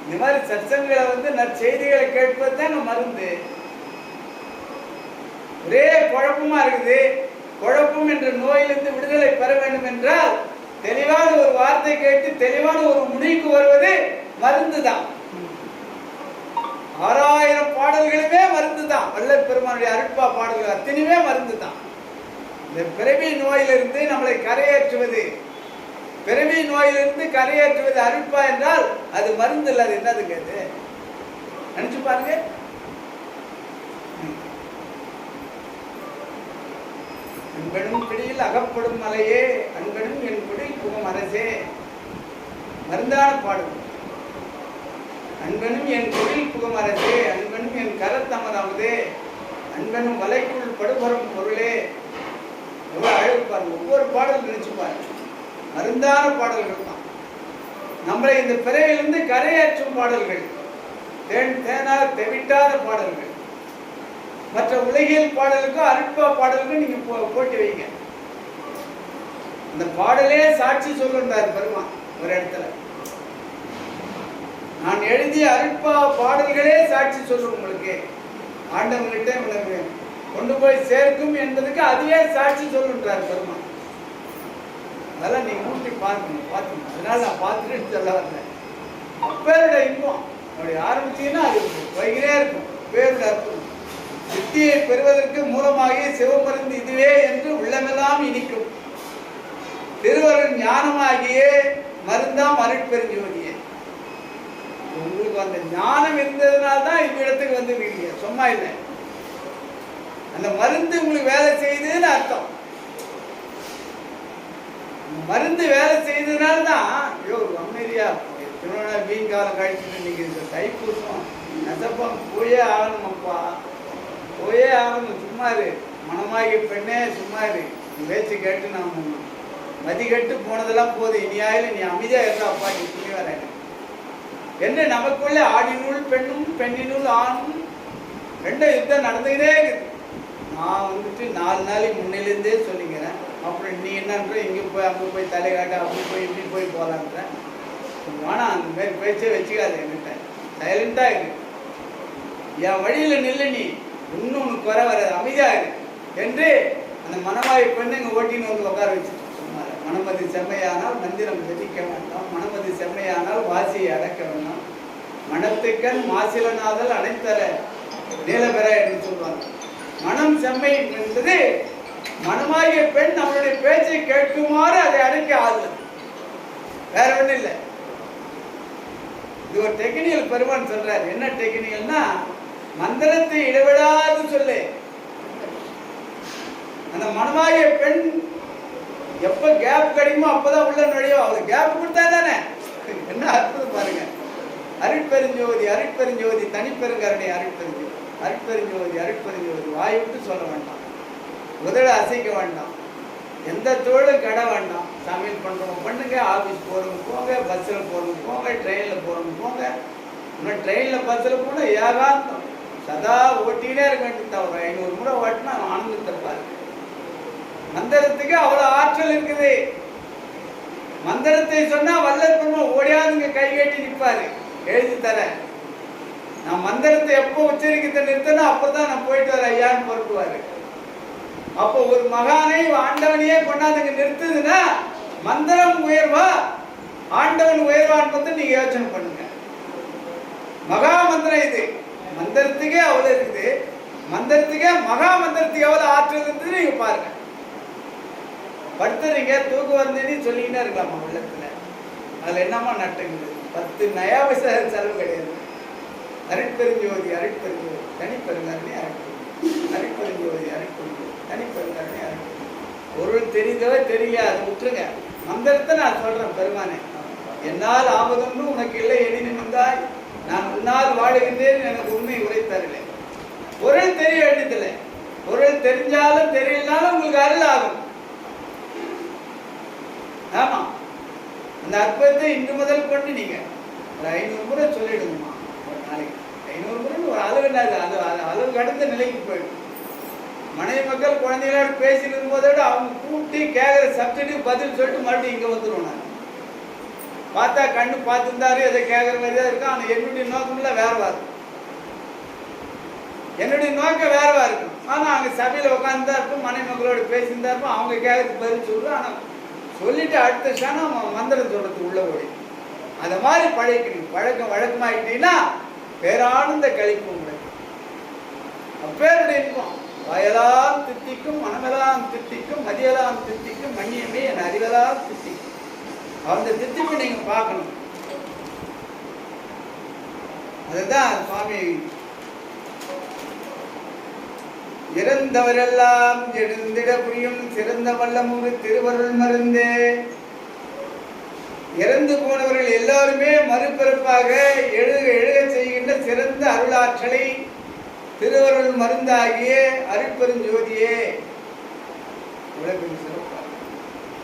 இந்த மாதிரி சத்சங்களை வந்து நற்செய்திகளை கேட்பது தான் மருந்து. ஒரே குழப்பமா இருக்குது. குழப்பம் என்ற நோயிலிருந்து விடுதலை பெற வேண்டும் என்றால் தெளிவான ஒரு வார்த்தை கேட்டு தெளிவான ஒரு முடிவுக்கு வருவது மருந்து தான். 6000 பாடல்களுமே மருந்து தான். வள்ளல் பெருமானுடைய அருட்பா பாடல்கள் அத்தனையுமே மருந்து தான். இந்த பிறவி நோயிலிருந்து நம்மளை கரையேற்றுவது, பிறவி நோயிலிருந்து கரையேற்றுவது அருட்பா என்றால் அது மருந்து இல்லை. அது என்னதுங்க? அது நினைச்சு பாருங்க. அன்பனும் பிடியில் அகப்படும் மலையே, அன்பனும் என் குடில் புகும் அரசே, மருந்தான பாடும். அன்பனும் என் குடில் புகும் அரசே, அன்பனும் என் கரத்தமதாவதே, அன்பனும் வலைக்குள் படுபடும் பொருளே. எவ்வளவு அழகு பாருங்க. ஒவ்வொரு பாடல் நினைச்சு பாருங்க. மருந்தான பாடல்கள் தான். நம்மளை இந்த பிறவிலிருந்து கரையேற்றும் பாடல்கள், தேனாக தெவிட்டாத பாடல்கள். மற்ற உலகியல் பாடலுக்கும் அருட்பா பாடலுக்கும் நீங்க போட்டி வைங்க. இந்த பாடலே சாட்சி சொல்லுன்றார் பெருமான் ஒரு இடத்துல. நான் எழுதிய அருட்பா பாடல்களே சாட்சி சொல்லும் உங்களுக்கு. ஆண்டவங்கிட்ட உங்களுக்கு கொண்டு போய் சேர்க்கும் என்பதுக்கு அதுவே சாட்சி சொல்லுன்றார் பெருமான். அதெல்லாம் நீங்க ஊட்டி பார்த்துங்க. அதனால நான் பார்த்துட்டு சொல்ல வந்தேன். அப்பேரோட இன்பம் அப்படி ஆரம்பிச்சீங்கன்னா அது வைகிறே இருக்கும். பேரோட அற்புதம். சித்தியை பெறுவதற்கு மூலமாகிய சிவமருந்து இதுவே என்று உள்ளமெல்லாம் இனிக்கும். திருவருள் ஞானமாகிய மருந்தாம் அருட்பெருஞ்சோதியே. உங்களுக்கு அந்த ஞானம் இருந்ததுனால தான் இந்த இடத்துக்கு வந்துருக்கீங்க, சும்மா இல்லை. அந்த மருந்து உங்களுக்கு வேலை செய்யுதுன்னு அர்த்தம். மருந்து வேலை செய்ததுனால தான் ஐயோ அமைதியா திருவண்ணா மீன் காலம் கழிச்சுட்டு இன்னைக்கு தைப்பூசம் நெசப்பம் போயே ஆகணுமப்பா, போயே ஆகணும். சும்மா இரு மனமாகி பெண்ணே, சும்மா இரு. பேச்சு கேட்டு நான் மதி கட்டு போனதெல்லாம் போதும். இனியாயிலும் நீ அமைதியா இருந்தா அப்பா நீ துணி வர என்ன. நமக்குள்ள ஆடினுள் பெண்ணும் பெண்ணினுள் ஆணும் ரெண்டும் யுத்தம் நடந்துக்கிட்டே இருக்குது. நான் வந்துட்டு 4 நாளைக்கு முன்னிலேருந்தே சொல்லிக்கிறேன். அப்புறம் நீ என்னன்ற இங்கே போய் அங்கே போய் தலை காட்ட அப்படி போய் இப்படி போய் போகலான்ற. வேணாம், அந்த மாதிரி பேச்சே வச்சுக்காது என்கிட்ட. சைலண்டாக இருக்கு. என் வழியில் நில்லு, நீ இன்னும் உனக்கு குறை வராது, அமைதியாக இருக்கு என்று அந்த மனவாய் பெண்ணுங்க ஓட்டின்னு வந்து உட்கார வச்சுட்டு சொன்னார். மனமதி செம்மையானால் மந்திரம் ஜபிக்க வேண்டாம், மனமதி செம்மையானால் வாசியை அடக்க வேண்டாம், மனத்துக்கண் மாசிலனாதல் அனைத்தர நீலபெற என்று சொல்வாங்க. மனம் செம்மை என்பது மனமாகிய பெண் நம்மளுடைய பேச்சை கேட்குமாறு அதை அடக்க ஆகுது, வேற ஒன்றும் இல்லை. இது ஒரு டெக்னிக்கல் பெருமான் சொல்றாரு. என்ன டெக்னிக்கல்னா மந்திரத்தை இடைவிடாது சொல்லு. அந்த மனமாகிய பெண் எப்ப கேப் கிடைக்குமோ அப்பதான் உள்ள நுழையும். அவளுக்கு கேப் கொடுத்தா தானே. என்ன அற்புதம் பாருங்க. அருட்பெருஞ்சோதி அருட்பெருஞ்சோதி தனிப்பெருங்கருணை அருட்பெருஞ்சோதி அருட்பெருஞ்சோதி அருட்பெருஞ்சோதி. வாய் விட்டு சொல்ல வேண்டாம், உதட அசைக்க வேண்டாம், எந்த தொழிலும் கடை வேண்டாம். சமையல் பண்ணுறவங்க பண்ணுங்க, ஆஃபீஸ் போகிறவங்க போங்க, பஸ்ஸில் போகிறவங்க போங்க, ட்ரெயினில் போகிறவங்க போங்க. இன்னும் ட்ரெயினில் பஸ்ஸில் போனால் ஏகாந்தம் சதா ஓட்டிகிட்டே இருக்க வேண்டியது. தவிர 500 முறை ஓட்டினா ஆனந்தத்தை பாருங்க. மந்திரத்துக்கு அவ்வளோ ஆற்றல் இருக்குது. மந்திரத்தை சொன்னால் வள்ளல் பெருமான் ஓடியாதுங்க கை கட்டி நிற்பாரு, எழுதி தர. நான் மந்திரத்தை எப்போ உச்சரிக்கத்தை நிறுத்தணும் அப்போதான் நான் போயிட்டு வர ஐயான்னு பொறுப்புவாரு. அப்போ ஒரு மகானை ஆண்டவனையே கொண்டாந்துங்க நிறுத்துதுன்னா மந்திரம் உயர்வா ஆண்டவன் உயர்வான்னு பார்த்து நீங்க யோசனை பண்ணுங்க. மகா மந்திரம் இது. மந்திரத்துக்கே அவ்வளவு இருக்குது. மந்திரத்துக்கே மகா மந்திரத்துக்கு எவ்வளவு ஆற்றல் இருக்குது நீங்க பாருங்க. படுத்துறீங்க, தூக்கம் வந்தேன்னு சொல்லிக்கிட்டே இருக்கலாமா உள்ளத்துல? அதுல என்னமா நட்டுங்குது? 10 நயா பைசா செலவு கிடையாது. அருட்பெருஞ்சோதி அருட்பெருஞ்சோதி தனிப்பெருங்கருணை அருட்பெருஞ்சோதி அருட்பெருஞ்சோதி தனிப்பெருங்கருணை அருட்பெருஞ்சோதி. பொருள் தெரிந்தவ தெரியல, அதை விட்டுருங்க. மந்திரத்தை நான் சொல்றேன். பெருமானே, என்னால் ஆவதுன்னு உனக்கு இல்லை எனினும் வந்தாய், நான் உன்னால் வாழுகின்றேன் எனக்கு உண்மை உரைத்தரலை. பொருள் தெரிய வேண்டியதில்லை. பொருள் தெரிஞ்சாலும் தெரியலனாலும் உங்களுக்கு அருள் ஆகும். ஆமா, அந்த அற்புதத்தை இன்று முதல் கொண்டு நீங்க ஒரு 500 முறை சொல்லிடுங்கம்மா. ஒரு நாளைக்கு 500 முறை ஒரு அளவு என்னது, அது அளவு கடந்த நிலைக்கு போயிடும். மனைவி மக்கள் குழந்தைகளோடு பேசிட்டு போதோட அவங்க கூட்டி கேட்குற சப்ஜெக்டுக்கு பதில் சொல்லிட்டு மறுபடியும் இங்கே வந்துடுவோம். நான் பார்த்தா கண்ணு பார்த்துருந்தாரு, எதை கேட்குற மாதிரி தான் இருக்கும். ஆனால் என்னுடைய நோக்கம்ல வேறவா இருக்கும், என்னுடைய நோக்கம் வேறவா இருக்கும். ஆனால் அங்கே சபையில் உட்காந்துதான் இருப்போம், மனைவி மக்களோட பேசியிருந்தா இருப்போம், அவங்க கேட்கறதுக்கு பதில் சொல்லுவோம். ஆனால் சொல்லிட்டு அடுத்த க்ஷணம் மந்திரம் சொல்றதுக்கு உள்ள ஓடி. அந்த மாதிரி பழக்கணும். வழக்கமாகிட்டீங்கன்னா பேரானந்த கழிப்பு உங்களுக்கு. அப்பேருடைய இன்பம் வயலாம் தித்திக்கும், மனமெல்லாம் தித்திக்கும், மதியெல்லாம் தித்திக்கும், மண்ணியமே என் அறிவெல்லாம் தித்திக்கும். அந்த தித்திப்பை நீங்க பார்க்கணும். அதுதான் சுவாமி இறந்தவரெல்லாம் எழுந்திட புரியும் சிறந்த வல்லமுறு திருவருள் மருந்தே. இறந்து போனவர்கள் எல்லாருமே மறுபிறப்பாக எழுக செய்கின்ற சிறந்த அருளாற்றலை திருவருள் மருந்தாகிய அருட்பெருஞ்சோதியே.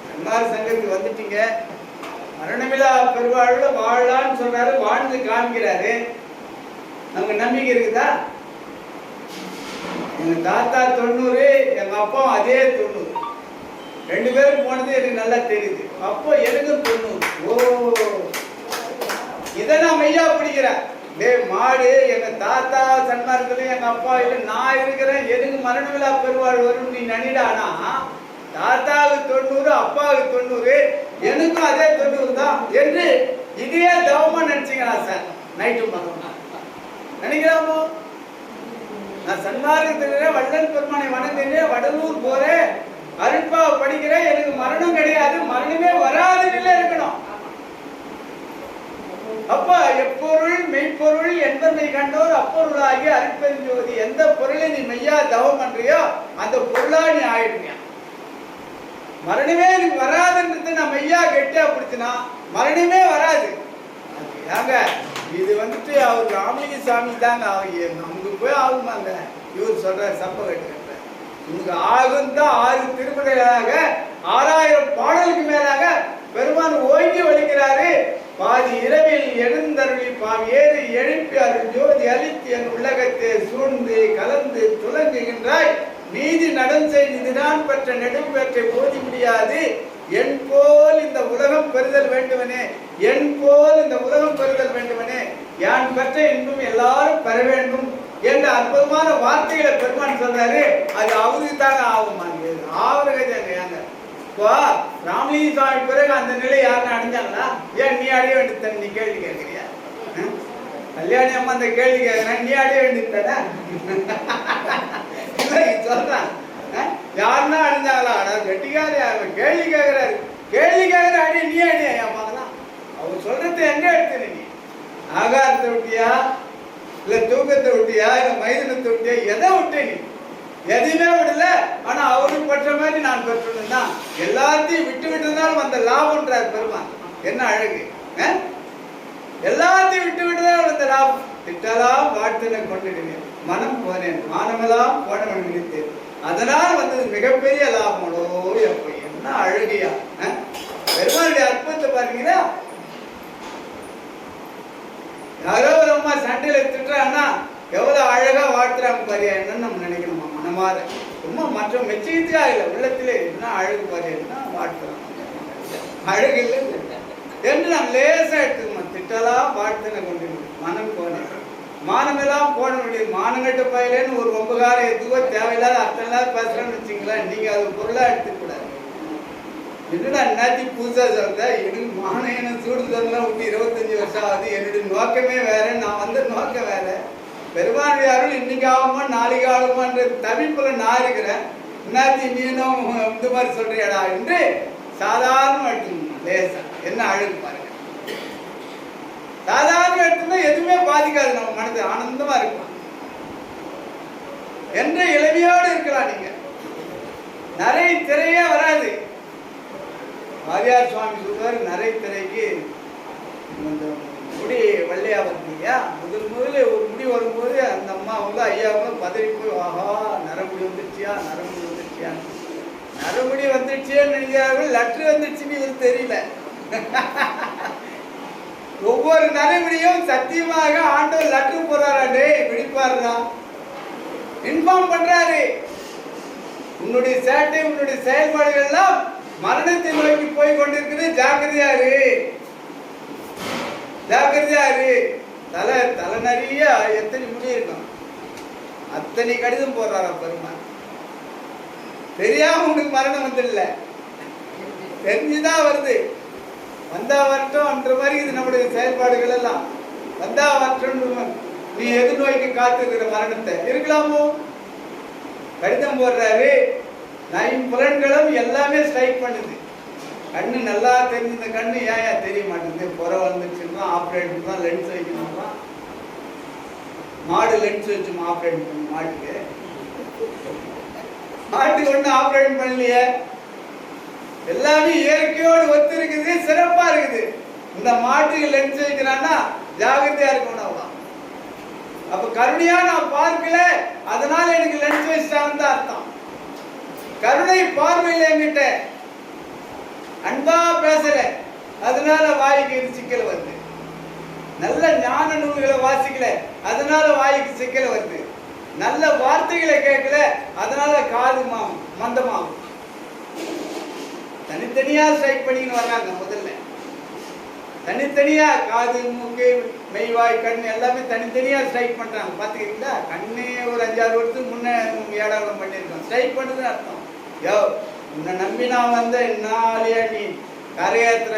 சன்மார்க்க சங்கத்துக்கு வந்துட்டீங்க, மரணமில்லா பெருவாழ்வுல வாழலான்னு சொல்றாரு, வாழ்ந்து காமிக்கிறாரு. நமக்கு நம்பிக்கை இருக்குதா? எங்க தாத்தா 90, எங்க அப்பா அதே 90. 2 பேரும் போனது எனக்கு நல்லா தெரியுது. அப்போ எனக்கு 90. ஓ, இதை நான் மையா பிடிக்கிறேன். மாடு எங்க தாத்தா சன்மார்க்கத்துல எங்க அப்பா இல்ல நான் இருக்கிறேன், எனக்கு மரணமில்லா பெருவாழ் வரும் நீ நினைடானா, தாத்தாவுக்கு 90, அப்பாவுக்கு 90, எனக்கும் அதே 90 தான் என்று இதையே தவமா நினைச்சீங்களா சார்? நைட்டு மகன் நினைக்கிறாமோ? நான் சன்மார்க்கத்தில் வள்ளல் பெருமானை வணங்குறேன், வடலூர் போறேன், அருட்பாவை படிக்கிறேன், எனக்கு மரணம் கிடையாது, மரணமே வராதுன்னு இருக்கணும். அப்ப எப்பொருள் மெய்ப்பொருள் என்பதை கண்டோர் அப்பொருளாகி அருட்பெருஞ்சோதி. எந்த பொருளை நீ மெய்யா தவம் பண்றியோ அந்த பொருளா நீ ஆயிடுங்க. மரணமே எனக்கு வராதுன்றது நான் மெய்யா கெட்டியா பிடிச்சினா மரணமே வராது. ஏங்க இது வந்துட்டு அவர் ராமலிங்க சாமி தாங்க, நமக்கு போய் ஆகுமாங்க. இவர் சொல்ற சப்ப கட்டுற உங்களுக்கு ஆகும் தான். 6 திருமுறைகளாக 6000 பாடலுக்கு மேலாக பெருமான் ஓங்கி வலிக்கிறாரு. பாதி இரவில் எழுந்தருளி பாவியேறு எழுப்பி அருள் ஜோதி அளித்து என் உள்ளகத்தை சூழ்ந்து கலந்து துலங்குகின்றாய். நீதி நடன்சை இதுதான் பெற்ற நெடும் பெற்றை போதி முடியாது. என் போல் இந்த உலகம் பெறுதல் வேண்டுவனே, என் போல் இந்த உலகம் பெறுதல் வேண்டுவனே, யான் பெற்ற இன்பம் எல்லாரும் பெற வேண்டும் என்ற அற்புதமான வார்த்தைகளை பெருமான் சொல்றாரு. அது அவருக்கு தாங்க ஆகுமா? ஆவரகதாங்க. ஏங்க இப்போ ராமலிங்க சுவாமி பிறகு அந்த நிலை யாருன்னு அடைஞ்சாங்களா? ஏன் நீ அடைய வேண்டியது? நீ கேள்வி கேட்கிறியா? கல்யாணி அம்மா அந்த கேள்வி கேட்கிறேன், நீ அடைய வேண்டியது சொல்றான். யாருன்னா அடைஞ்சாங்களா? கெட்டிக்காரு கேள்வி கேட்கிறாரு, கேள்வி கேட்கிற அடி நீ அடியா? என் மகனா அவர் சொல்றது எங்க எடுத்து? நீ ஆகாரத்தை விட்டியா, இல்ல தூக்கத்தை விட்டியா, இல்ல மைதனத்தை விட்டியா? எதை விட்டு? நீ எதையுமே விடல. ஆனா அவருக்கு பெற்ற மாதிரி நான் பெற்றேன்னா எல்லாத்தையும் விட்டு விட்டுதான் அந்த லாபம்ன்றார் பெருமான். என்ன அழகு! எல்லாத்தையும் விட்டு விட்டுதான் வந்த லாபம். திட்டலாம் வாழ்த்தினை கொண்டுடுவேன், மனம் போனேன், மானமெல்லாம் போனவன் நினைத்தேன், அதனால் வந்தது மிகப்பெரிய லாபங்களோ. எப்ப என்ன அழகியா பெருமானுடைய அற்புதத்தை பாருங்களா. யாரோ ஒரு அம்மா சண்டையில திட்டுறாங்கன்னா எவ்வளவு அழகா வாழ்த்துறாங்க பாரியா என்னன்னு நம்ம நினைக்கணுமா? மனமாற சும்மா மற்ற மெச்சிக்கிட்டா இல்லை, உள்ளத்திலே என்ன அழகு பாரியா என்ன வாழ்த்துறாங்க, அழகு இல்லை என்று நாம் லேசா எடுத்துக்கணும். திட்டலாம் வாழ்த்தினை கொண்டு மனம் போனேன், மானமெல்லாம் போன முடியும். மானங்கட்ட பயிலேன்னு ஒரு ரொம்ப காலம் எதுவோ தேவையில்லாத அத்தனை நாள் பேசுறேன்னு வச்சுங்களா, நீங்க அது பொருளா எடுத்துக்கூடாது. என்னடா என்னாச்சு புதுசா சொல்ற? எனக்கு மானம் சூடுதல்லாம் விட்டு 25 வருஷம் ஆகுது. என்னுடைய நோக்கமே வேற, நான் வந்த நோக்கம் வேற. பெருமானுடைய அருள் இன்னைக்கு ஆகுமா நாளைக்கு ஆகுமான்ற தவிப்புல நான் இருக்கிறேன். என்னாச்சு நீனும் இந்த மாதிரி சொல்றியாடா என்று சாதாரண எடுத்துக்கணும். லேசா என்ன அழகு பாருங்க. சாதாரண எடுத்துனா எதுவுமே பாதிக்காது, நம்ம மனது ஆனந்தமா இருக்கும் என்று இளமையோடு இருக்கலாம். நீங்க நிறைய திரையே வராது. வாரியார் சுவாமி சொல்றாரு, நிறைய திரைக்கு முடி வெள்ளையா வந்தீங்க. முதல்ல ஒரு முடி வரும்போது அந்த அம்மா வந்து ஐயாவும் பதவி போய், ஆஹா நரமுடி வந்துருச்சியா, நரமுடி வந்துருச்சியா, நரமுடி வந்துருச்சியான்னு நினைக்கிறார்கள். லெட்ரு வந்துருச்சுன்னு இவருக்கு தெரியல. ஒவ்வொரு நரமுடியும் சத்தியமாக ஆண்டவர் லெட்ரு போறாரு, விழிப்பாருடா, இன்ஃபார்ம் பண்றாரு. உன்னுடைய சேட்டை உன்னுடைய செயல்பாடுகள் எல்லாம் மரணத்தை நோக்கி போய் கொண்டிருக்குது, ஜாக்கிரதையாரு. ஜாக்கிரதையா இரு. தலை நிறைய எத்தனை முடி இருக்கும், அத்தனை கடிதம் போடுறாரா பெருமாள். தெரியாம உனக்கு மரணம் வந்துடல, தெரிஞ்சுதான் வருது. வந்தா வரட்டும் மாதிரி இது நம்முடைய செயல்பாடுகள் எல்லாம். வந்தா வரட்டும், நீ எதிர்நோய்க்கு காத்திருக்கிற மரணத்தை இருக்கலாமோ? கடிதம் போடுறாரு. ஐம்புலன்களும் எல்லாமே ஸ்ட்ரைக் பண்ணுது. கண்ணு நல்லா தெரிஞ்ச கண்ணு ஏன் தெரிய மாட்டேங்குது, புற வந்துச்சுன்னா ஆப்ரேட் தான், லென்ஸ் வைக்கணும்னா. மாடு லென்ஸ் வச்சு ஆப்ரேட் பண்ணு, மாட்டுக்கு ஒன்றும் ஆப்ரேட் பண்ணலையே. எல்லாமே இயற்கையோடு ஒத்து இருக்குது, சிறப்பா இருக்குது. இந்த மாட்டுக்கு லென்ஸ் வைக்கிறான்னா ஜாகிரதையா இருக்கணும். அப்ப கருணையா நான் பார்க்கல, அதனால எனக்கு லென்ஸ் வச்சான்னு அர்த்தம். கருணை பார்வையில் என்கிட்ட அன்பா பேசல, அதனால வாய்க்கு சிக்கல் வருது. நல்ல ஞான நூல்களை வாசிக்கல, அதனால வாய்க்கு சிக்கல் வருது. நல்ல வார்த்தைகளை கேட்கல, அதனால காது மந்தமாகும். தனித்தனியா ஸ்ட்ரைக் பண்ணின்னு வர்றாங்க. முதல்ல தனித்தனியா காது, மூக்கு, மெய்வாய், கண் எல்லாமே தனித்தனியா ஸ்ட்ரைக் பண்றாங்க. பாத்துக்கிறீங்களா? கண்ணே ஒரு 5-6 வருஷத்துக்கு முன்ன ஏடாவடம் பண்ணியிருக்கோம். ஸ்ட்ரைக் பண்ணுதுன்னு அர்த்தம். யோ, உன்னை நம்பி நான் வந்த என்னாலியா நீ கரையேற்றுற,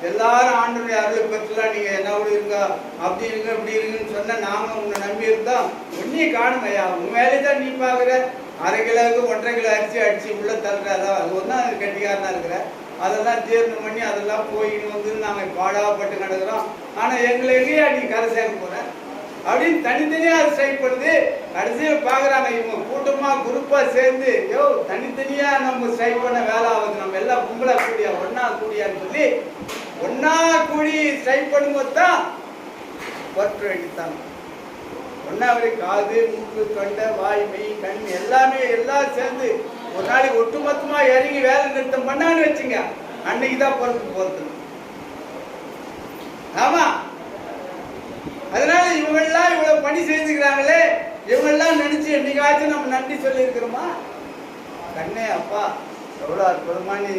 எல்லாரும் ஆண்டனுடைய அருளை பெற்றுலாம் நீங்க என்ன கூட இருங்க, அப்படி இருங்க, இப்படி இருங்கன்னு சொன்ன நாம உன்னை நம்பி இருந்தோம். ஒன்னையும் காணுமையா, உன் வேலைதான் நீ பாக்குற. 1/2 கிலோவுக்கு 1.5 கிலோ அரிசி அடிச்சு உள்ள தள்ளுற, அதான் அது ஒன்றா கட்டிக்காரனா இருக்கிற. அதெல்லாம் ஜீரணம் பண்ணி அதெல்லாம் போயின்னு வந்து நாங்கள் பாடாப்பட்டு கிடக்குறோம். ஆனா எங்களை எங்கேயா நீ கரை சேர்க்க போற அப்படின்னு தனித்தனியா அது ஸ்ட்ரைக் பண்ணுது. கடைசியில் பாக்குறாங்க இவங்க கூட்டமா குரூப்பா சேர்ந்து, யோ தனித்தனியா நம்ம ஸ்ட்ரைக் பண்ண வேலை ஆகுது, நம்ம எல்லாம் கும்பலா கூடியா ஒன்னா கூடியான்னு சொல்லி ஒன்னா கூடி ஸ்ட்ரைக் பண்ணும்போது தான் ஒற்று அடித்தாங்க. ஒன்னாவது காது, மூக்கு, தொண்டை, வாய், மெய், கண் எல்லாமே எல்லாம் சேர்ந்து ஒரு நாளைக்கு ஒட்டுமொத்தமா இறங்கி வேலை நிறுத்தம் பண்ணான்னு வச்சுங்க, அன்னைக்குதான் பொறுப்பு போறது. ஆமா, அதனால இவங்கெல்லாம் இவ்வளவு பணி செய்துக்கிறாங்களே, இவங்கெல்லாம் நினைச்சு என்னைக்காச்சும் நம்ம நன்றி சொல்லி இருக்கிறோமா? கண்ணே அப்பா எவ்வளவு அற்புதமா நீ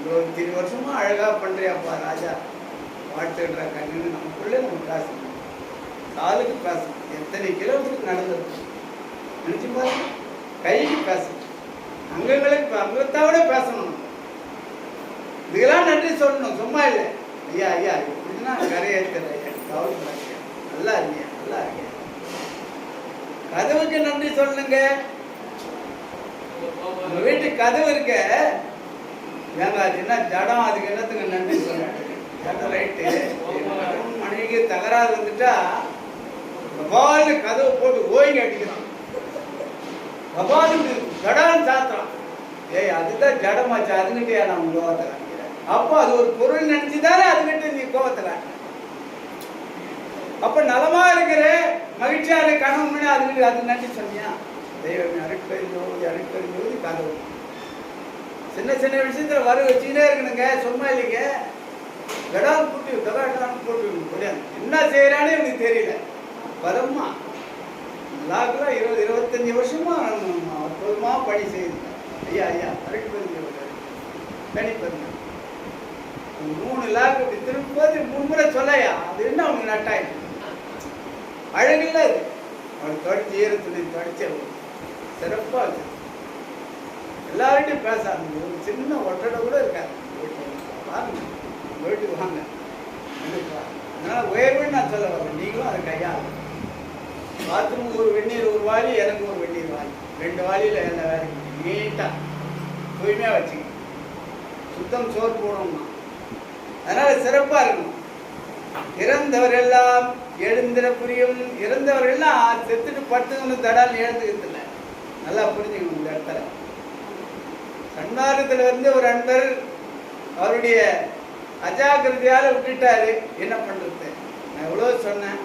23 வருஷமா அழகா பண்றியாப்பா ராஜா, வாழ்த்துடுற கண்ணுன்னு நமக்குள்ளே நம்ம பேசணும். காலுக்கு பேசணும், எத்தனை கிலோமீட்டருக்கு நடந்தது நினைச்சு பாருங்க. கைக்கு பேசணும், அங்கங்களுக்கு அங்கத்தோட பேசணும். இதெல்லாம் நன்றி சொல்லணும், சும்மா இல்லை. ஐயா ஐயா இப்படின்னா கரையேற்ற நல்லா இருக்கியா, நல்லா இருக்கியா. கதவுக்கு நன்றி சொல்லுங்க. உங்க வீட்டுக்கு கதவு இருக்க, ஏங்க அது என்ன ஜடம், அதுக்கு என்னத்துக்கு நன்றி சொல்லுங்க. ஜடம் ரைட்டு. மனைவிக்கு தகராறு வந்துட்டா கபாலு கதவு போட்டு ஓய்ங்க அடிக்கிறான், கபாலு ஜடான்னு சாத்துறான். ஏய் அதுதான் ஜடமாச்சு, அதுகிட்டே நான் கோவத்தை காமிக்கிறேன். அப்போ அது ஒரு பொருள் நினைச்சுதானே அதுகிட்ட நீ கோவத்தை காட்டுற. அப்ப நலமா இருக்கிற மகிழ்ச்சியா இருக்க கணவன் அதுக்கு அது நன்றி சொன்னியா? தெய்வமே அருட்பெருஞ்சோதி அருட்பெருஞ்சோதி கதவு. சின்ன சின்ன விஷயத்துல வர வச்சுக்கிட்டே இருக்கணுங்க, சும்மா இல்லைங்க. கடால் போட்டு கடாட்டான்னு போட்டு முடியாது. என்ன செய்யறானே எனக்கு தெரியல. வரமா எல்லாருக்கும் 20-25 வருஷமா அற்புதமா பணி செய்யுது. ஐயா ஐயா அருட்பெருஞ்சோதி தனிப்பெருங்க 3 லாக் அப்படி திரும்பும்போது 3 முறை சொல்லையா, அது என்ன அவங்க நட்டாயிடும் அழகில்ல. அது அவள் தொடச்சி ஈரத்துணை தொடச்ச சிறப்பா இருக்கு. எல்லார்கிட்டையும் பேசாது, ஒரு சின்ன ஒட்டடை கூட இருக்காது. பாருங்க வீட்டுக்கு வாங்க, அதனால உயர்வுன்னு நான் சொல்ல வரேன். நீங்களும் அதை கையாளும். பாத்ரூம் ஒரு வெந்நீர் ஒரு வாளி, எனக்கு ஒரு வெந்நீர் வாளி, 2 வாளியில் எல்லா வேலையும் நீட்டா தூய்மையா வச்சுக்க. சுத்தம் சோறு போடணும்னா அதனால சிறப்பா இருக்கணும். இறந்தவர் எல்லாம் எழுந்திர புரியும். இறந்தவர் எல்லாம் செத்துட்டு படுத்துக்கணும், தடால் எழுந்துக்கிறது இல்லை. நல்லா புரிஞ்சுக்கணும். இந்த இடத்துல சன்மார்க்கத்துல இருந்து ஒரு அன்பர் அவருடைய அஜாக்கிரதையால விட்டுட்டாரு. என்ன பண்றது? நான் எவ்வளவு சொன்னேன்,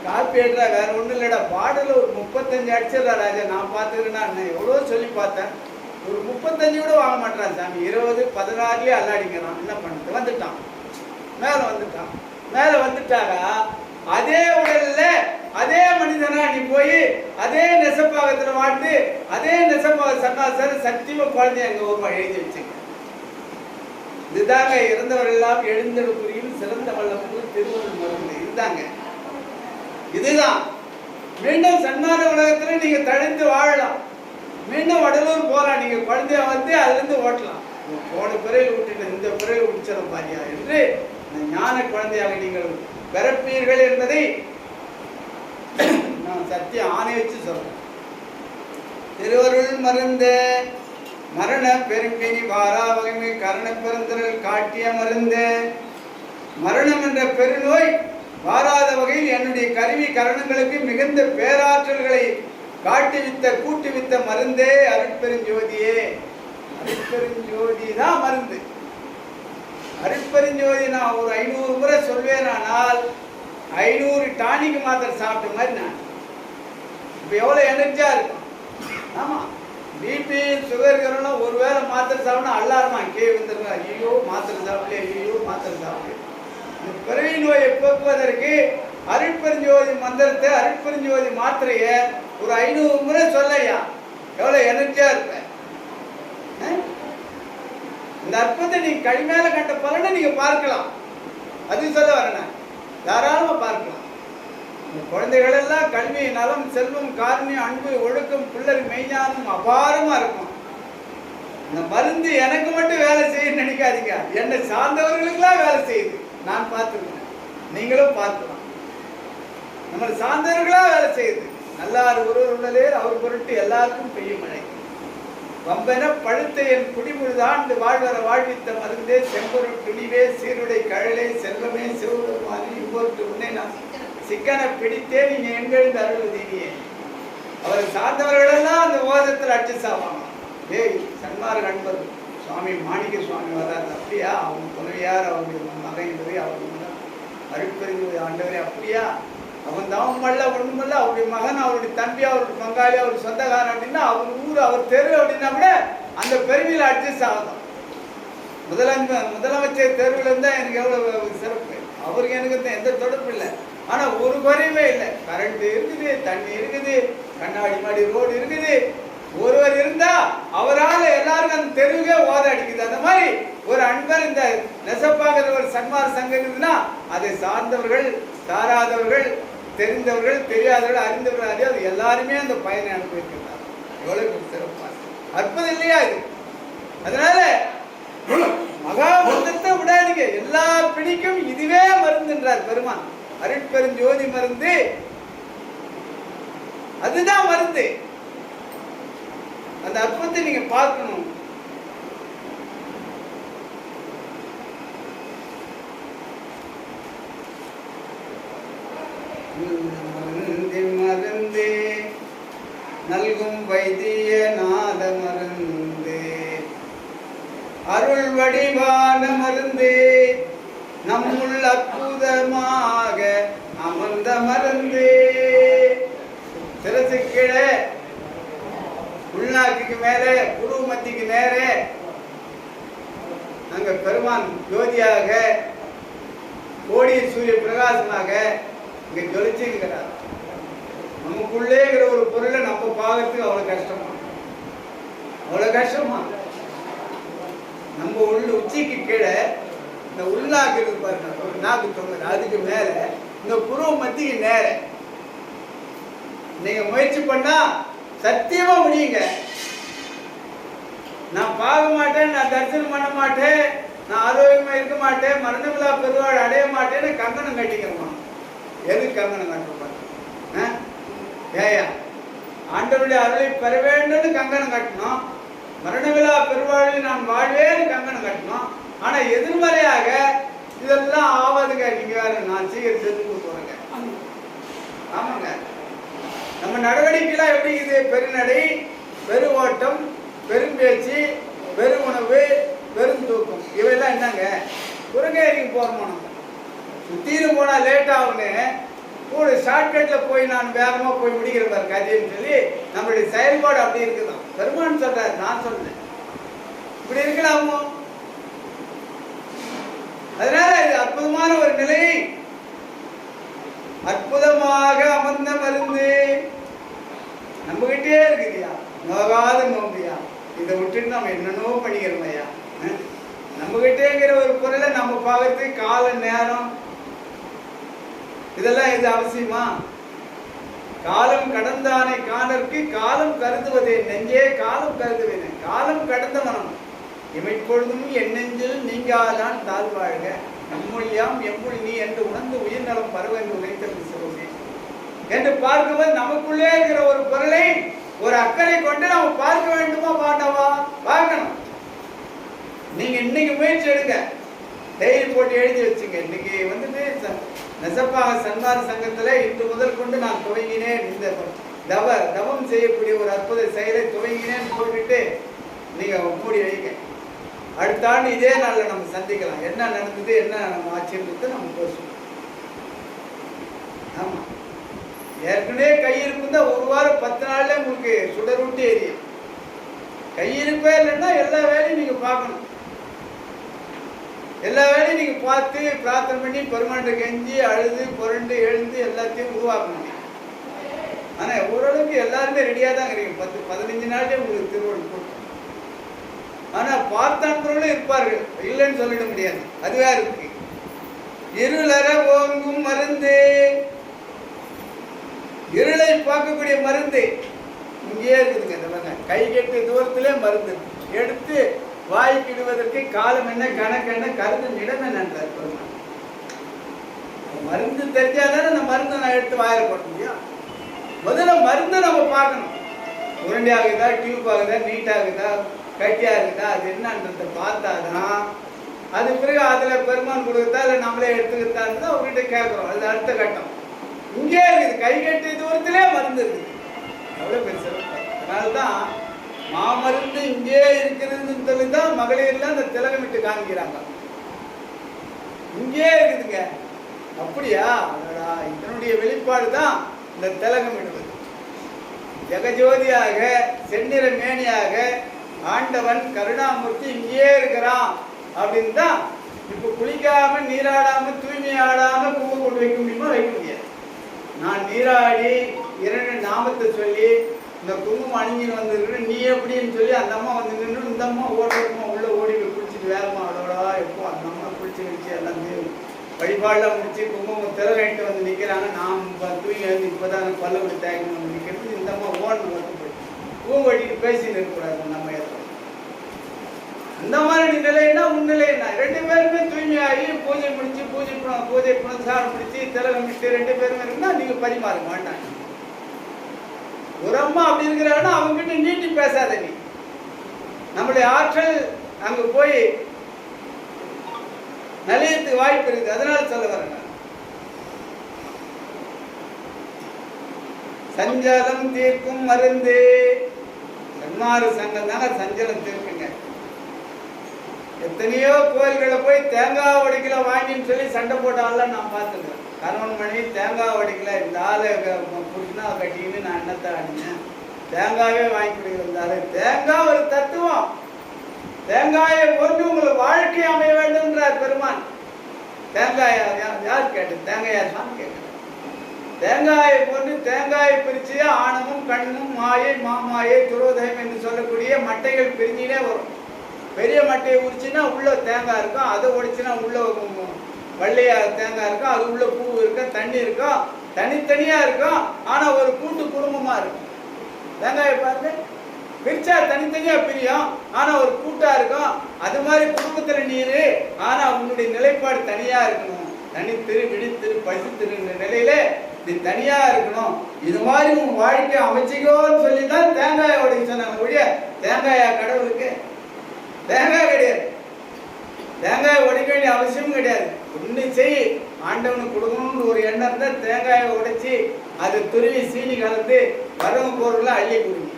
காப்பி எடுறா, வேற ஒண்ணும் இல்லடா, பாடல ஒரு 35 அடிச்சிடறா ராஜா, நான் பாத்துக்கிறேன்னா எவ்வளவு சொல்லி பார்த்தேன். ஒரு 35 கூட வாங்க மாட்டான் சாமி, 20, 16லயே அல்லாடிக்கிறான். என்ன பண்றது? வந்துட்டான், மேல வந்துட்டான். மேல வந்துட்டாரா அதே உடல்ல அதே மனிதனா நீ போய் அதே நெசப்பாகத்துல வாழ்ந்து அதே நெசப்பாக சன்னாசர் சத்தியம குழந்தை எங்க ஊர்மா எழுதி வச்சுங்க. இதுதாங்க இறந்தவர் எல்லாம் எழுந்தெழுப்புரியும் சிறந்த வல்லமுக்கு திருவருள் மருந்து. இதுதாங்க, இதுதான். மீண்டும் சன்மார்க்க உலகத்துல நீங்க தழைத்து வாழலாம். மீண்டும் வடலூர் போகலாம். நீங்க குழந்தைய வந்து அதுல இருந்து ஓட்டலாம். போன பிறகு விட்டுட்டு இந்த பிறகு விட்டுச்சலம் பாரியா என்று ஞான குழந்தையாக நீங்கள் பிறப்பீர்கள் என்பதை நான் சத்தியம் ஆணை வச்சு சொல்றேன். திருவருள் மருந்து மரண பெரும்பினி வாரா வகைமை கரண பெருந்தரல் காட்டிய மருந்து. மரணம் என்ற பெருநோய் வாராத வகையில் என்னுடைய கருவி கரணங்களுக்கு மிகுந்த பேராற்றல்களை காட்டுவித்த கூட்டுவித்த மருந்தே அருட்பெருஞ்சோதியே. அருட்பெருஞ்சோதி தான் மருந்து. அருட்பெருஞ்சோதி நான் ஒரு 500 முறை சொல்வேனானால் 500 டானிக் மாத்திரை சாப்பிட்ட மாதிரி நான் இப்போ எவ்வளோ எனர்ஜியா இருக்கும். ஆமா, பிபி சுகர் இருக்கிறவங்க ஒரு வேளை மாத்திரை சாப்பிட்டா அல்லாரமா கே வந்துருங்க. ஐயோ மாத்திரை சாப்பிடல, ஐயோ மாத்திரை சாப்பிடல. இந்த பிறவி நோயை போக்குவதற்கு அருட்பெருஞ்சோதி மந்திரத்தை அருட்பெருஞ்சோதி மாத்திரையை ஒரு 500 முறை சொல்லையா எவ்வளோ எனர்ஜியா இருப்பேன். இந்த அற்புதத்தை நீங்க கடுமையில கண்ட பலனை நீங்க பார்க்கலாம். அது சொல்ல வரேன், தாராளமா பார்க்கலாம். குழந்தைகள் எல்லாம் கல்வி நலம் செல்வம் காரணியம் அன்பு ஒழுக்கம் பிள்ளை மெய்ஞானம் அபாரமா இருக்கும். இந்த மருந்து எனக்கு மட்டும் வேலை செய்ய நினைக்காதீங்க, என்னை சார்ந்தவர்களுக்கெல்லாம் வேலை செய்யுது. நான் பார்த்துருக்கேன், நீங்களும் பார்க்கலாம். நம்மளை சார்ந்தவர்களா வேலை செய்யுது. நல்லாறு ஒருவர் உள்ளதே அவர் பொருட்டு எல்லாருக்கும் பெய்யும் மழை. வம்பென பழுத்த என் குடிமுழுதாண்டு வாழ்வர வாழ்வித்த மருந்தே செம்பொருள் துணிவே சீருடை கழலே செல்வமே சிவபெருமானே இவ்வொரு உன்னை நான் சிக்கனை பிடித்தே நீங்க எங்கெழுந்து அருள்வதீனியே. அவரை சார்ந்தவர்களெல்லாம் அந்த ஓதத்தில் அட்ஜஸ்ட் ஏய் சன்மார்க்க நண்பர் சுவாமி மாணிக்க சுவாமி வராது. அப்படியா? அவங்க துணைவியார் அவங்க மகன் அவங்க அருட்பெருஞ்சோதி ஆண்டவரே. அப்படியா? அவன் தவம் பண்ணல ஒன்றும் இல்லை. அவருடைய மகன் அவருடைய தம்பி அவருடைய பங்காளி அவருடைய சொந்தக்காரன் அப்படின்னா அவர் ஊர் அவர் தெரு அப்படின்னா கூட அந்த பெருமையில் அட்ஜஸ்ட் ஆகும். முதலமைச்சர் தெருவில் இருந்தால் எனக்கு எவ்வளோ சிறப்பு. அவருக்கு எனக்கு எந்த தொடர்பு இல்லை. ஆனால் ஒரு குறையுமே இல்லை. கரண்ட் இருக்குது, தண்ணி இருக்குது, கண்ணாடி மாடி ரோடு இருக்குது. ஒருவர் இருந்தா அவரால் எல்லாருக்கும் அந்த தெருவுக்கே ஓத அடிக்குது. அந்த மாதிரி ஒரு அன்பர் இந்த நெசப்பாகிற ஒரு சன்மார்க்க சங்கம் இருக்குதுன்னா அதை சார்ந்தவர்கள் சாராதவர்கள் தெரிந்தவர்கள் தெரியாதவர்கள் அறிந்தவர்கள் அறியாது எல்லாருமே அந்த பயனை அனுபவிக்கிறார். எவ்வளவு சிறப்பாக அற்புதம் இல்லையா இது? அதனால மகாபந்தத்தை விடாதீங்க. எல்லா பிடிக்கும் இதுவே மருந்துன்றார் பெருமான். அருட்பெருஞ்சோதி மருந்து, அதுதான் மருந்து. அந்த அற்புதத்தை நீங்க பார்க்கணும். மருந்து நல்கும் வைத்திய நாத மருந்து அருள் வடிவான மருந்து நம்முள் அற்புதமாக அமர்ந்த மருந்து. சிரசு கீழே உள்நாக்குக்கு மேலே குரு மத்திக்கு நேரே அங்க பெருமான் ஜோதியாக கோடி சூரிய பிரகாசமாக இங்க ஜொலிச்சுக்கிறார். நமக்குள்ளே இருக்கிற ஒரு பொருளை நம்ம பார்க்கறதுக்கு அவ்வளவு கஷ்டமா, அவ்வளவு கஷ்டமா. நம்ம உச்சிக்கு கீழே இந்த உள்நாக்கு இருக்கு பாருங்க, ஒரு நாக்கு தொங்குது, அதுக்கு மேல இந்த புருவ மத்திக்கு நேர நீங்க முயற்சி பண்ணா சத்தியமா முடியுங்க. நான் பார்க்க மாட்டேன், நான் தரிசனம் பண்ண மாட்டேன், நான் ஆரோக்கியமா இருக்க மாட்டேன், மரணமில்லா பெருவாள் அடைய மாட்டேன்னு கங்கணம் கட்டிக்கிறோம். எதுக்கு கங்கணம் கட்டுறோம்? ஏயா ஆண்டவருடைய அருளை பெற வேண்டும்னு கங்கணம் கட்டணும். மரணமில்லா பெருவாழில் நான் வாழ்வேன்னு கங்கணம் கட்டணும். ஆனா எதிர்மறையாக இதெல்லாம் ஆவாதுங்க. நீங்க வேற நான் சீக்கிரம் செஞ்சு போறேங்க. ஆமாங்க, நம்ம நடவடிக்கைலாம் எப்படி இது? பெருநடை, பெரு ஓட்டம், பெரும்பேச்சு, பெரு உணவு, பெருந்தூக்கம், இவையெல்லாம் என்னங்க? குறுங்கேரிக்கு போறோம். நம்ம சுத்தீரும் போனா லேட் ஆகுன்னு கூட ஷார்ட்கட்ல போய் நான் வேகமா போய் முடிக்கிற பாரு கதைன்னு சொல்லி நம்மளுடைய செயல்பாடு அப்படி இருக்குதான். பெருமான் சொல்றாரு, நான் சொன்னேன் இப்படி இருக்கலாமோ? அதனால இது அற்புதமான ஒரு நிலையை அற்புதமாக அமர்ந்த மருந்து நம்மகிட்டே இருக்குதுயா. நோகாத நோம்பியா. இதை விட்டுட்டு நம்ம என்னென்னோ பண்ணிக்கிறோம் ஐயா. நம்மகிட்டேங்கிற ஒரு பொருளை நம்ம பார்க்கறதுக்கு கால நேரம் இதெல்லாம் இது அவசியமா? காலம் கடந்தானை காணற்கு காலம் கருதுவதே நெஞ்சே காலம் கருதுவேன். காலம் கடந்த மனம் இமைப்பொழுதும் என் நெஞ்சில் நீங்காதான் தாழ்வாழ்க நம்மொழியாம் எம்புள் நீ என்று உணர்ந்து உயிர் நலம் பரவ என்று உரைத்தது சிவமே என்று பார்க்கும்போது நமக்குள்ளே இருக்கிற ஒரு பொருளை ஒரு அக்கறை கொண்டு நம்ம பார்க்க வேண்டுமா பாண்டவா? பார்க்கணும். நீங்க இன்னைக்கு முயற்சி எடுங்க, டைரி போட்டு எழுதி வச்சுங்க. இன்னைக்கு வந்துட்டு நெசப்பாக சன்மார்க்க சங்கத்துல இன்று முதல் கொண்டு நான் துவங்கினேன், இந்த தவம் செய்யக்கூடிய ஒரு அற்புத செயலை துவங்கினேன்னு போட்டுட்டு நீங்க மூடி வைங்க. அடுத்த ஆண்டு இதே நாளில் நம்ம சந்திக்கலாம். என்ன நடந்தது, என்ன நம்ம ஆட்சின்றது நம்ம பேசுவோம். ஆமா, ஏற்கனவே கையிருப்பு தான் ஒரு வாரம் 10 நாள்ல உங்களுக்கு சுடர் விட்டு எரியும். கையிருப்பே இல்லைன்னா எல்லா வேலையும் நீங்க பார்க்கணும். எல்லா வேலையும் நீங்க பார்த்து பிரார்த்தனை பண்ணி பெருமாண்ட கெஞ்சி அழுது புரண்டு எழுந்து எல்லாத்தையும் உருவாக்கணும். ஆனா ஓரளவுக்கு எல்லாருமே ரெடியா தான் இருக்கீங்க. 10-15 நாள்லயே உங்களுக்கு திருவள்ளுவர் போட்டு. ஆனா பார்த்தான்றவங்களும் இருப்பார்கள், இல்லைன்னு சொல்லிட முடியாது. அதுவே இருக்கு. இருளற ஓங்கும் மருந்து, இருளை பார்க்கக்கூடிய மருந்து இங்கேயே இருக்குதுங்க. இந்த மாதிரி கை கெட்டு தூரத்திலே மருந்து எடுத்து வாய்க்கிடுவதற்கு காலம் என்ன, கணக்கு என்ன, கருதும் இடம் என்னன்றார் பெருமாள். மருந்து தெரிஞ்சாதானே அந்த மருந்தை நான் எடுத்து வாயில போட முடியும். முதல்ல மருந்தை நம்ம பார்க்கணும். உருண்டை ஆகுதா, டியூப் ஆகுதா, நீட் ஆகுதா, கட்டியா இருக்குதா, அது என்னன்றத பார்த்தாதான் அது பிறகு அதுல பெருமான் கொடுக்குறதா இல்லை நம்மளே எடுத்துக்கிட்டான்னு அவர்கிட்ட கேட்குறோம். அது அடுத்த கட்டம். இங்கே இருக்குது, கை கட்டி தூரத்திலே மருந்து இருக்குது. எவ்வளவு பெருசு. அதனால்தான் மாமருந்து இங்கே இருக்கிறதுன்னு சொல்லிதான் மகளிர்ல அந்த திலகமிட்டு காமிக்கிறாங்க. இங்கே இருக்குதுங்க. அப்படியா? இதனுடைய வெளிப்பாடு தான் இந்த திலகமிடுவது. ஜெகஜோதியாக செந்நிற மேனியாக ஆண்டவன் கருணாமூர்த்தி இங்கே இருக்கிறான் அப்படின்னு தான். இப்ப குளிக்காம நீராடாம தூய்மையாடாம குங்குமம் கொண்டு வைக்க முடியுமா? வைக்க முடியாது. நான் நீராடி 2 நாமத்தை சொல்லி இந்த குங்குமம் அணிஞ்சின்னு வந்துருக்குற நீ எப்படின்னு சொல்லி அந்த அம்மா வந்து நின்று இந்த அம்மா ஓடுறோமா உள்ள ஓடி குளிச்சுட்டு வேகமா அவ்வளோடா எப்போ அந்த அம்மா குளிச்சு வச்சு எல்லாம் வழிபாடெல்லாம் முடிச்சு குங்குமம் திறவிட்டு வந்து நிற்கிறாங்க. நாம் தூங்கி வந்து இப்போதான் பல்ல விட்டு தேங்கணும் வந்து நிற்கிறது. இந்த அம்மா ஓடணும் வந்து பூங்கொட்டிட்டு பேசின்னு இருக்கக்கூடாது. நம்ம இந்த மாதிரி நிலைன்னா முன்னிலை என்ன, 2 பேருமே தூய்மையாகி பூஜை முடிச்சு பூஜை புனசாரம் முடிச்சு திலகமிட்டு 2 பேருமே இருந்தா நீங்க பரிமாற மாட்டாங்க. ஒரு அம்மா அப்படி இருக்கிறாங்கன்னா அவங்க கிட்ட நீட்டி பேசாத. நீ நம்மளுடைய ஆற்றல் அங்க போய் நிலையத்துக்கு வாய்ப்பு இருக்குது. அதனால சொல்ல வரேன். சஞ்சலம் தீர்க்கும் மருந்து சன்மார்க்க சங்கம் தானே சஞ்சலம் தீர்க்குங்க. எத்தனையோ கோயில்களை போய் தேங்காய் உடைக்கல வாங்கின்னு சொல்லி சண்டை போட்டாலும் நான் பார்த்துக்கிறேன். கணவன் மணி தேங்காய் உடைக்கல இந்த ஆளை புடிச்சுனா கட்டிக்கின்னு நான் என்னத்தை அடினேன். தேங்காயே வாங்கி கொடுக்குறாரு. தேங்காய் ஒரு தத்துவம். தேங்காயை போட்டு உங்களுக்கு வாழ்க்கை அமைய வேண்டும்ன்றார் பெருமான். தேங்காயா யார் கேட்டு? தேங்காயா தான் கேட்குறேன். தேங்காயை போட்டு தேங்காயை பிரிச்சு ஆணவம் கண்ணும் மாயை மாமாயை துரோதயம் என்று சொல்லக்கூடிய மட்டைகள் பிரிஞ்சினே வரும். பெரிய மட்டையை உரிச்சுன்னா உள்ள தேங்காய் இருக்கும், அதை உடைச்சுன்னா உள்ள வள்ளையா தேங்காய் இருக்கும், அது உள்ள பூ இருக்கும், தண்ணி இருக்கும், தனித்தனியா இருக்கும். ஆனா ஒரு கூட்டு குடும்பமா இருக்கும். தேங்காயை பாருங்க, பிரிச்சா தனித்தனியா பிரியும், ஆனா ஒரு கூட்டா இருக்கும். அது மாதிரி குடும்பத்துல நீரு, ஆனா உன்னுடைய நிலைப்பாடு தனியா இருக்கணும். தனித்திரு விழித்திரு பசித்திருன்ற நிலையில நீ தனியா இருக்கணும். இது மாதிரி உன் வாழ்க்கை அமைச்சிக்கோன்னு சொல்லிதான் தேங்காயை உடைக்க சொன்னாங்க. ஒழிய தேங்காயா கடவுளுக்கு? தேங்காய் கிடையாது. தேங்காயை உடைக்க வேண்டிய அவசியமும் கிடையாது. ஒண்ணு செய், ஆண்டவனுக்கு கொடுக்கணும்னு ஒரு எண்ணம் தான் தேங்காயை உடைச்சி அது துருவி சீனி கலந்து வரவங்க போறவங்களாம் அள்ளி கொடுங்க,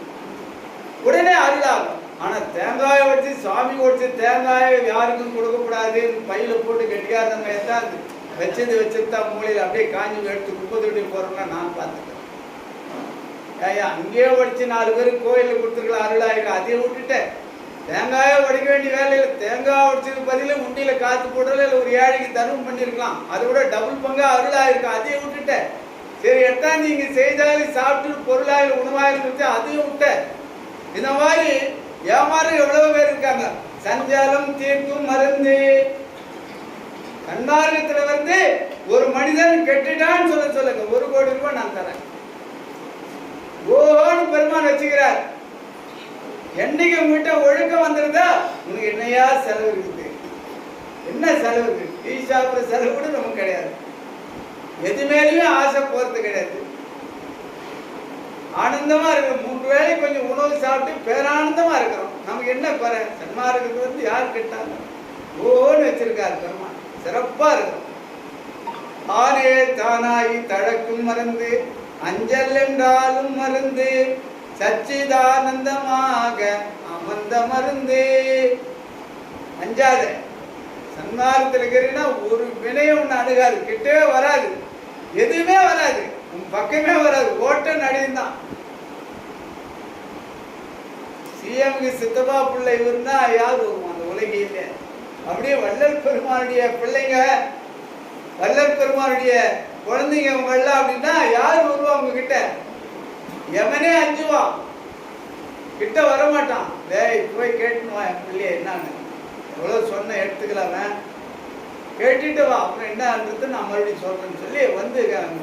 உடனே அருளாகும். ஆனா தேங்காயை வச்சு சுவாமி உடைச்சு தேங்காயை யாருக்கும் கொடுக்கக்கூடாது. பையில போட்டு கெட்டியாதவங்க தான் வச்சதுதான் மூலையில் அப்படியே காஞ்சி எடுத்து குப்பை தொட்டி போறோம்னா நான் பார்த்துக்கிறேன். ஐயா அங்கேயே உடைச்சு 4 பேருக்கு கோயிலில் கொடுத்துருக்கலாம், அருளாயிரம். அதையே விட்டுட்டேன். தேங்காயை உடைக்க வேண்டிய வேலையில் தேங்காய் உடைச்சதுக்கு பதில உண்டியில காத்து போடுறதுல இல்லை ஒரு ஏழைக்கு தர்மம் பண்ணிருக்கலாம். அதை விட டபுள் பங்கா அருளாயிருக்கும். அதையும் விட்டுட்டேன். சரி எட்டாம் நீங்க செய்தாலும் சாப்பிட்டு பொருளாயில் உணவாயில் வச்சு அதையும் விட்ட. இந்த மாதிரி ஏமாறு எவ்வளவு பேர் இருக்காங்க. சஞ்சாலம் தீர்க்கும் மருந்து. சன்மார்க்கத்துல ஒரு மனிதன் கெட்டுட்டான்னு சொல்லுங்க, 1 கோடி ரூபாய் நான் தரேன். ஓன்னு பெருமான் வச்சுக்கிறார். என்னைக்கு உங்ககிட்ட ஒழுக்கம் வந்துருதா உனக்கு என்னையா செலவு இருக்குது? என்ன செலவு இருக்கு? டீ சாப்பிட்ற செலவு கூட நமக்கு கிடையாது. எது மேலேயும் ஆசை போறது கிடையாது. ஆனந்தமா இருக்கு. 3 வேளை கொஞ்சம் உணவு சாப்பிட்டு பேரானந்தமா இருக்கிறோம். நமக்கு என்ன குறை? சன்மார்க்கத்துக்கு யார் கேட்டாங்க? ஓன்னு வச்சிருக்காரு பெருமான். சிறப்பா இருக்கும். ஆரே தானாய் தழக்கும் மருந்து, அஞ்சல் என்றாலும் மருந்து, சச்சிதானந்தமாக அமர்ந்த மருந்து. அஞ்சாத சன்மார்க்கத்தில் இருக்கிறீங்கன்னா ஒரு வினையும் ஒன்று அணுகாது, கிட்டவே வராது, எதுவுமே வராது, உன் பக்கமே வராது, ஓட்ட நடிந்தான். சிஎம்க்கு சித்தப்பா பிள்ளை இவருன்னா யார் வருவோம் அந்த உலகில? அப்படியே வள்ளல் பெருமானுடைய பிள்ளைங்க, வள்ளல் பெருமானுடைய குழந்தைங்க வரல அப்படின்னா யார் வருவா உங்க கிட்ட? எவனே அஞ்சுவான், கிட்ட வரமாட்டான். டேய் போய் கேட்டுனுவா என் பிள்ளைய என்னன்னு, எவ்வளோ சொன்ன எடுத்துக்கலாம, கேட்டுட்டு வா, அப்புறம் என்னன்றது நான் மறுபடியும் சொல்றேன்னு சொல்லி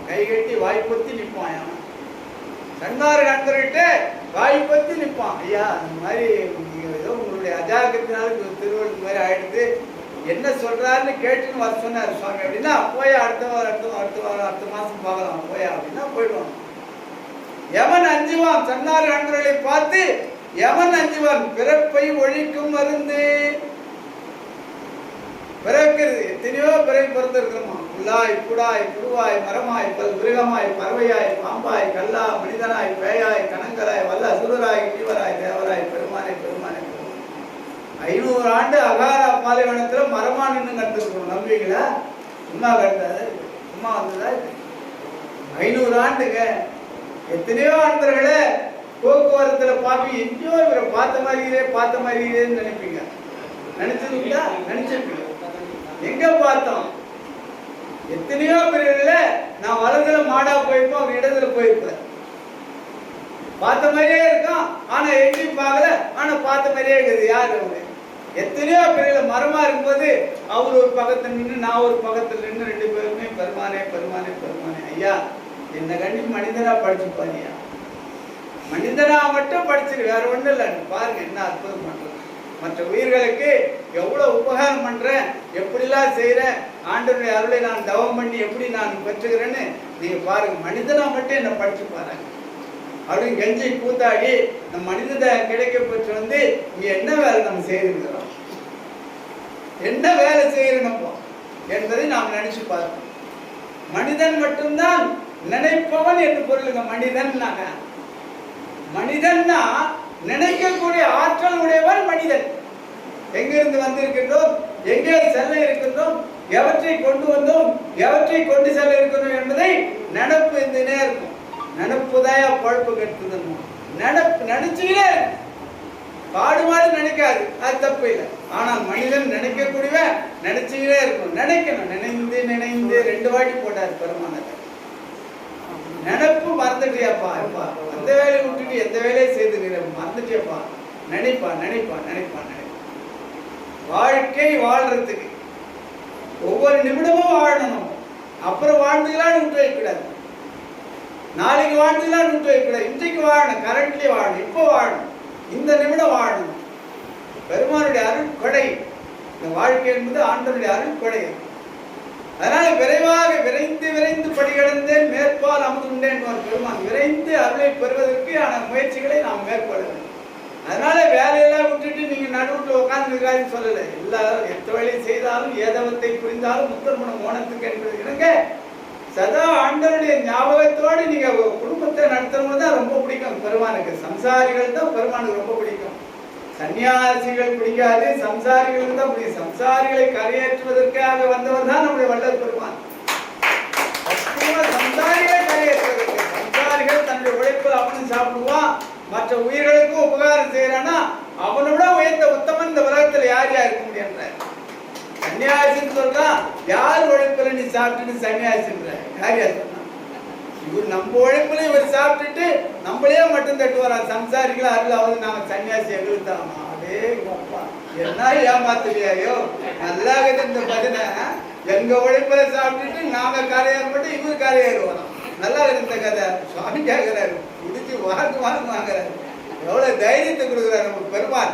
கை கட்டி வாய்ப்பொத்தி நிற்பான். அவன் சன்மார்க்க நண்பர்கிட்ட வாய்ப்பொத்தி நிற்பான். ஐயா அந்த மாதிரி ஏதோ உங்களுடைய அஜாக்கிரத்தினால திருவள்ளுவர் மாதிரி ஆயிடுது, என்ன சொல்றாருன்னு கேட்டுன்னு வர சொன்னார் சுவாமி அப்படின்னா, போய் அடுத்த மாசம் பார்க்கலாம் போயா அப்படின்னா போயிடுவான். எவன் அஞ்சுவான்? சன்னார் நண்பர்களை பார்த்து எவன் அஞ்சுவான்? பிறப்பை ஒழிக்கும் மருந்து. பிறக்கிறது எத்தனையோ பிறகு பிறந்திருக்கிறோமா, புல்லாய் புடாய் புழுவாய் மரமாய் மிருகமாய் பறவையாய் பாம்பாய் கல்லா மனிதனாய் பேயாய் கணங்கராய் வல்ல அசுரராய் முனிவராய் தேவராய் பெருமானை பெருமானை 500 ஆண்டு அகார பாலைவனத்துல மரமா நின்று கற்றுருக்கணும். நம்புவீங்களா? சும்மா கட்டாது, சும்மா வந்ததா? 500 ஆண்டுங்க. எத்தனையோ ஆண்டவர்களே போக்குவரத்துல பாப்பி எங்கேயோ இவரை பார்த்த மாதிரின்னு நினைப்பீங்க. நினைச்சிருக்கீங்களா? நினைச்சிருக்கீங்க. எங்க பார்த்தோம்? எத்தனையோ பேர்கள நான் வலதுல மாடா போயிருப்போம், அவர் இடத்துல போயிருப்பேன். பார்த்த மாதிரியே இருக்கான், ஆனா எங்கேயும் பார்க்கல, ஆனா பார்த்த மாதிரியே இருக்குது. யாரு அவரு? எத்தனையோ பேர்கள மரமா இருக்கும்போது அவர் ஒரு பக்கத்துல நின்று நான் ஒரு பக்கத்துல நின்று 2 பேருமே பெருமானே பெருமானே பெருமானே. ஐயா என்ன கண்டி மனிதனா படிச்சு பாருயா, மனிதனா மட்டும் படிச்சிரு, வேற ஒண்ணும் இல்லை. பாருங்க என்ன அற்புதம் பண்றேன், மற்ற உயிர்களுக்கு எவ்வளவு உபகாரம் பண்றேன், எப்படிலாம் செய்யறேன், ஆண்டவருடைய அருளை நான் தவம் பண்ணி எப்படி நான் பெற்றுக்கிறேன்னு நீங்க பாருங்க. மனிதனா மட்டும் என்ன படிச்சு பாருங்க அப்படின்னு கெஞ்சி கூத்தாடி நம்ம மனிதனை கிடைக்க பெற்று இங்க என்ன வேலை நம்ம செய்திருக்கிறோம், என்ன வேலை செய்யறோம் என்பதை நாம் நினைச்சு பார்க்கணும். மனிதன் மட்டும்தான் நினைப்பவன் என்று பொருளுங்க. மனிதன்னா நினைக்கக்கூடிய ஆற்றல் உடையவன் மனிதன். எங்கிருந்து வந்திருக்கின்றோம், எங்கே செல்ல இருக்கின்றோம், எவற்றை கொண்டு வந்தோம், எவற்றை கொண்டு செல்ல இருக்கணும் என்பதை நினப்பு இருந்துனே இருக்கும். நினப்புதாயா பழப்பு கெடுத்துதன். நினைச்சுக்கிட்டே பாடுபாடு நினைக்காது, அது தப்பு இல்லை. ஆனால் மனிதன் நினைக்கக்கூடியவன் நினைச்சுக்கிட்டே இருக்கும். நினைக்கணும், நினைந்து நினைந்து 2 வாட்டி போட்டார் பெருமானத்தை. நினைப்பு மறந்துட்டியாப்பா, அந்த வேலையை விட்டுட்டு எந்த வேலையை செய்துக்கிற மறந்துட்டியாப்பா, நினைப்பா நினைப்பா நினைப்பா நினைப்பா. வாழ்க்கை வாழ்றதுக்கு ஒவ்வொரு நிமிடமும் வாழணும். அப்புறம் வாழ்ந்துக்கலான்னு விட்டு வைக்கக்கூடாது, நாளைக்கு வாழ்ந்துக்கலான்னு விட்டு வைக்கக்கூடாது. இன்றைக்கு வாழணும், கரண்ட்லயே வாழணும், இப்போ வாழணும், இந்த நிமிடம் வாழணும். பெருமானுடைய அருள் கொடை இந்த வாழ்க்கை என்பது ஆண்டவருடைய அருள் கொடை. அதனால விரைந்து படிகடந்தேன் மேற்பால் அமுதுண்டேன் பெருமான். விரைந்து அருளை பெறுவதற்கு ஆன முயற்சிகளை நாம் மேற்கொள்ள வேண்டும். அதனால வேலையெல்லாம் விட்டுட்டு நீங்க நடுவுட்டு உட்கார்ந்து சொல்லலை. எல்லாரும் எத்த வேலையை செய்தாலும் ஏதவத்தை புரிந்தாலும் முத்தர்மணம் ஓணத்துக்கு என்பது இணங்க சதா ஆண்டவருடைய ஞாபகத்தோடு நீங்க குடும்பத்தை நடத்துறது தான் ரொம்ப பிடிக்கும் பெருமானுக்கு. சம்சாரிகள் தான் பெருமானுக்கு ரொம்ப பிடிக்கும். சன்னியாசிகள் பிடிக்காது, சம்சாரிகள் தான் பிடிக்கும். சம்சாரிகளை கரையேற்றுவதற்காக வந்தவர் தான் நம்முடைய வள்ளல் பெருமான். சம்சாரிகளை கரையேற்றுவதற்கு. சம்சாரிகள் தன்னுடைய உழைப்பில் அவனும் சாப்பிடுவான், மற்ற உயிர்களுக்கும் உபகாரம் செய்யறானா அவனோட உயர்ந்த உத்தமன் இந்த உலகத்துல யார் இருக்க முடியன்ற. சன்னியாசின்னு சொல்றான், யார் உழைப்புல நீ சாப்பிட்டுட்டு சன்னியாசின்ற யார் யார் சொன்னா? இவர் நம்ம உழைப்புல இவர் சாப்பிட்டுட்டு நம்மளே மட்டும் தட்டு வரான். சம்சாரிகளை அருளாவது நாங்க சன்னியாசி எங்களுக்கு தான். அதே அப்பா என்ன ஏமாத்துறியா? ஐயோ நல்லா இருக்குது இந்த பஜனை. எங்க உழைப்புல சாப்பிட்டுட்டு நாங்க காரையார் மட்டும் இவரு காரையாருவோம். நல்லா இருக்கு இந்த கதை. சுவாமி கேட்கிறாரு, குடிச்சு வாங்குறாரு. எவ்வளவு தைரியத்தை கொடுக்குறாரு நமக்கு பெருமாள்.